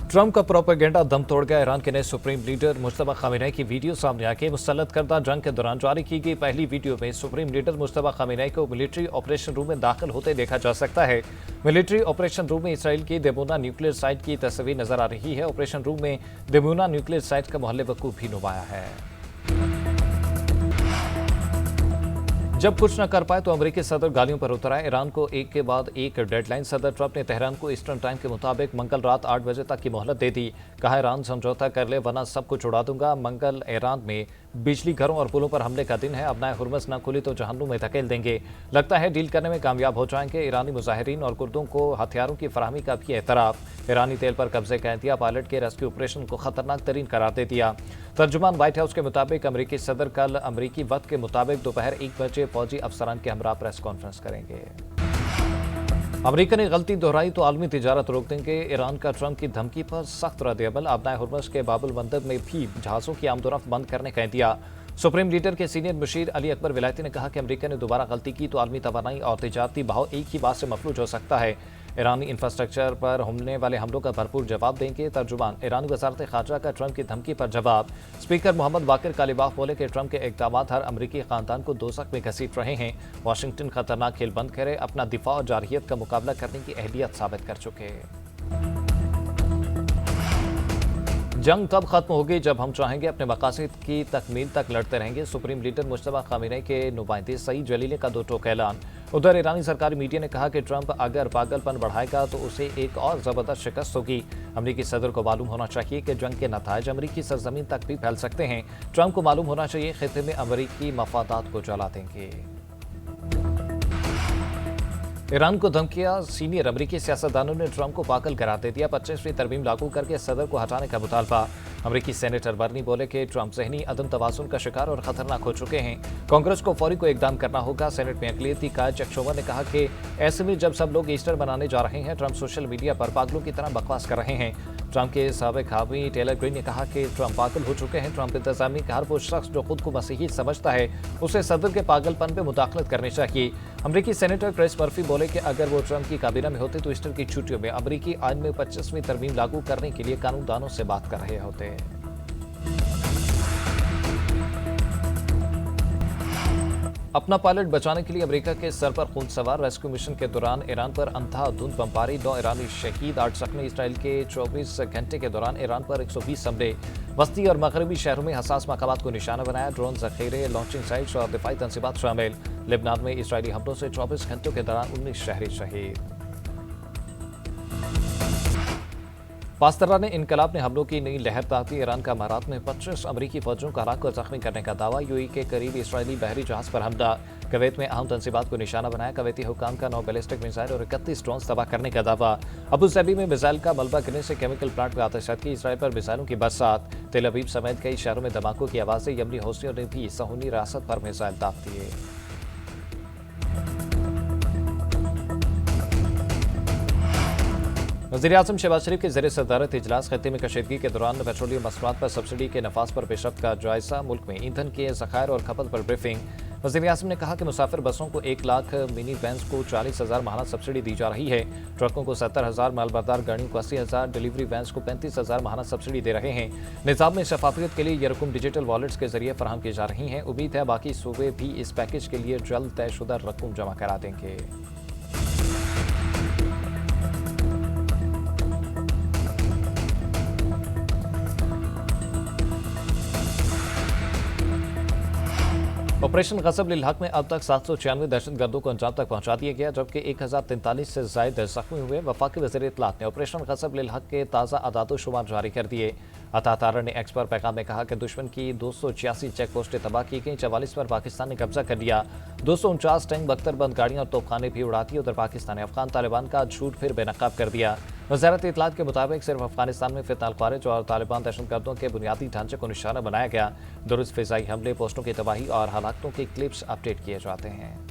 Trump का propaganda दम तोड़ गया। ईरान के नए सुप्रीम लीडर मुश्तबा खामेनेई की वीडियो सामने आके मुसल्लत करदा जंग के दौरान जारी की गई पहली वीडियो में सुप्रीम लीडर मुश्तबा खामेनेई को मिलिट्री ऑपरेशन रूम में दाखिल होते देखा जा सकता है। मिलिट्री ऑपरेशन रूम में इसराइल की देमोना न्यूक्लियर साइट की तस्वीर नजर आ रही है। ऑपरेशन रूम में देमोना न्यूक्लियर साइट का मोहल्ले वकूफ भी नुमाया है। जब कुछ न कर पाए तो अमेरिकी सदर गालियों पर उतर आए। ईरान को एक के बाद एक डेडलाइन। सदर ट्रंप ने तेहरान को ईस्टर्न टाइम के मुताबिक मंगल रात 8 बजे तक की मोहलत दे दी। कहा, ईरान समझौता कर ले वरना सब कुछ उड़ा दूंगा। मंगल ईरान में बिजली घरों और पुलों पर हमले का दिन है। अब हुर्मुज़ न खुली तो जहन्नुम में धकेल देंगे। लगता है डील करने में कामयाब हो जाएंगे। ईरानी मुजाहिरीन और कुर्दों को हथियारों की फराहमी का भी एतराफ़। ईरानी तेल पर कब्जे का इंतहा पायलट के रेस्क्यू ऑपरेशन को खतरनाक तरीन करार दे दिया। तर्जुमान व्हाइट हाउस के मुताबिक अमेरिकी सदर कल अमेरिकी वक्त के मुताबिक दोपहर 1 बजे फौजी अफसरान के हमरा प्रेस कॉन्फ्रेंस करेंगे। अमेरिका ने गलती दोहराई तो आलमी तिजारत रोक देंगे। ईरान का ट्रंप की धमकी पर सख्त रद्द-ए-अमल। अपना हुर्मुज़ के बाबुल मंदब में भी जहाज़ों की आमदोरफ्त बंद करने का इंतहा। सुप्रीम लीडर के सीनियर मुशीर अली अकबर विलायती ने कहा कि अमेरिका ने दोबारा गलती की तो आलमी तवानाई और तिजारती बहाव एक ही बात से मफलूज हो सकता है। ईरानी इंफ्रास्ट्रक्चर पर होने वाले हमलों का भरपूर जवाब देंगे। तर्जुमान ईरानी वज़ारत ख़ारजा का ट्रंप की धमकी पर जवाब। स्पीकर मोहम्मद बाकिर कालिबाफ बोले कि ट्रंप के इक़दाम हर अमरीकी ख़ानदान को दोज़ख में घसीट रहे हैं। वाशिंगटन खतरनाक खेल बंद करे अपना दिफा और जारहियत का मुकाबला करने की अहलियत साबित कर चुके। जंग तब खत्म होगी जब हम चाहेंगे। अपने मकासद की तकमील तक लड़ते रहेंगे। सुप्रीम लीडर मुश्तबा खामेनेई के नुमाइंदे सईद जलीली का दो टोक ऐलान। उधर ईरानी सरकारी मीडिया ने कहा कि ट्रंप अगर पागलपन बढ़ाएगा तो उसे एक और जबरदस्त शिकस्त होगी। अमरीकी सदर को मालूम होना चाहिए कि जंग के नताइज अमरीकी सरजमीन तक भी फैल सकते हैं। ट्रंप को मालूम होना चाहिए खित्ते में अमरीकी मफादात को जला देंगे। ईरान को धमकियां। सीनियर अमरीकी सियासतदानों ने ट्रंप को पागल करार दे दिया। 25वीं तरमीम लागू करके सदर को हटाने का मुतालबा। अमरीकी सेनेटर बर्नी बोले कि ट्रंप ज़हनी अदम तवाज़ुन का शिकार और खतरनाक हो चुके हैं। कांग्रेस को फौरी को इकदाम करना होगा। सेनेट में अक़लियती कायद चक शोवर ने कहा कि ऐसे में जब सब लोग ईस्टर मनाने जा रहे हैं, ट्रंप सोशल मीडिया पर पागलों की तरह बकवास कर रहे हैं। ट्रंप के साबिक़ हामी टेलर ग्रीन ने कहा कि ट्रंप पागल हो चुके हैं। ट्रंप इंतज़ामी का हर वो शख्स जो खुद को मसीही समझता है उसे सदर के पागलपन पर मुदाखलत करनी चाहिए। अमरीकी सेनेटर क्रिस मर्फी बोले कि अगर वो ट्रंप की काबीना में होते तो ईस्टर की छुट्टियों में अमरीकी आइन में 25वीं तरमीम लागू करने के लिए कानूनदानों से बात कर रहे होते। अपना पायलट बचाने के लिए अमेरिका के सर पर खून सवार। रेस्क्यू मिशन के दौरान ईरान पर अंधाधुंध बमबारी। 9 ईरानी शहीद, 8 जख्मी। इसराइल के 24 घंटे के दौरान ईरान पर 120 हमले। वस्ती और मगरबी शहरों में हसास मकामात को निशाना बनाया। ड्रोन जखीरे, लॉन्चिंग साइट्स और दिफाई तंसीबात शामिल। लेबनान में इसराइली हमलों से 24 घंटों के दौरान 19 शहरी शहीद। पास्तरा ने इनकलाब ने हमलों की नई लहर ताती। ईरान का अमारात में 25 अमरीकी फौजियों का हलाक और जख्मी करने का दावा। यूएई के करीब इसराइली बहरी जहाज पर हमला। कुवैत में अहम तंसीबात को निशाना बनाया। कुवैती हुकाम का 9 बैलिस्टिक मिसाइल और 31 ड्रोन तबाह करने का दावा। अबू धाबी में मिसाइल का मलबा गिरने से केमिकल प्लांट में आतिशबाजी। इसराइल पर मिसाइलों की बरसात। तेल अवीव समेत कई शहरों में धमाकों की आवाज़ें। यमनी हौसियों ने भी सहूनी रियासत पर मिसाइल दाग दिए। वज़ीर-ए-आज़म शहबाज शरीफ के ज़ेर सदारत इजलास। खत्ते में कशीदगी के दौरान पेट्रोलियम मसनूआत पर सब्सिडी के नफाज पर पेशरफ्त का जायजा। मुल्क में ईंधन के ज़खायर और खपत पर ब्रीफिंग। वज़ीर-ए-आज़म ने कहा कि मुसाफिर बसों को 1 लाख, मिनी वैन्स को 40,000 माहाना सब्सिडी दी जा रही है। ट्रकों को 70,000, मालबरदार गाड़ियों को 80,000, डिलीवरी वैन्स को 35,000 माहाना सब्सिडी दे रहे हैं। निज़ाम में शफाफियत के लिए ये रकम डिजिटल वॉलेट्स के जरिए फराहम की जा रही हैं। उम्मीद है बाकी सूबे भी इस पैकेज के लिए जल्द तयशुदा रकम जमा करा देंगे। ऑपरेशन गज़ब लिल हक में अब तक 796 दहशतगर्दों को अंजाम तक पहुंचा दिया गया, जबकि 1043 से ज़ायद जख्मी हुए। वफाकी वज़ीर इत्तलात ने ऑपरेशन गज़ब लिल हक के ताज़ा अदाद-ओ-शुमार जारी कर दिए। अता तारा ने एक्स पर पैगाम में कहा कि दुश्मन की 286 चेक पोस्टें तबाह की गई। 44 पर पाकिस्तान ने कब्जा कर लिया। 249 टैंक, बख्तरबंद गाड़ियां और तोपखाने भी उड़ा दिए। उधर पाकिस्तान ने अफगान तालिबान का झूठ फिर बेनकाब कर दिया। वज़ारत इत्तलात के मुताबिक सिर्फ अफगानिस्तान में फितनाल ख्वारिज और तालिबान दहशतगर्दों के बुनियादी ढांचे को निशाना बनाया गया। दुरुस्त फिजाई हमले, पोस्टों की तबाही और हलाकतों के क्लिप्स अपडेट किए जाते हैं।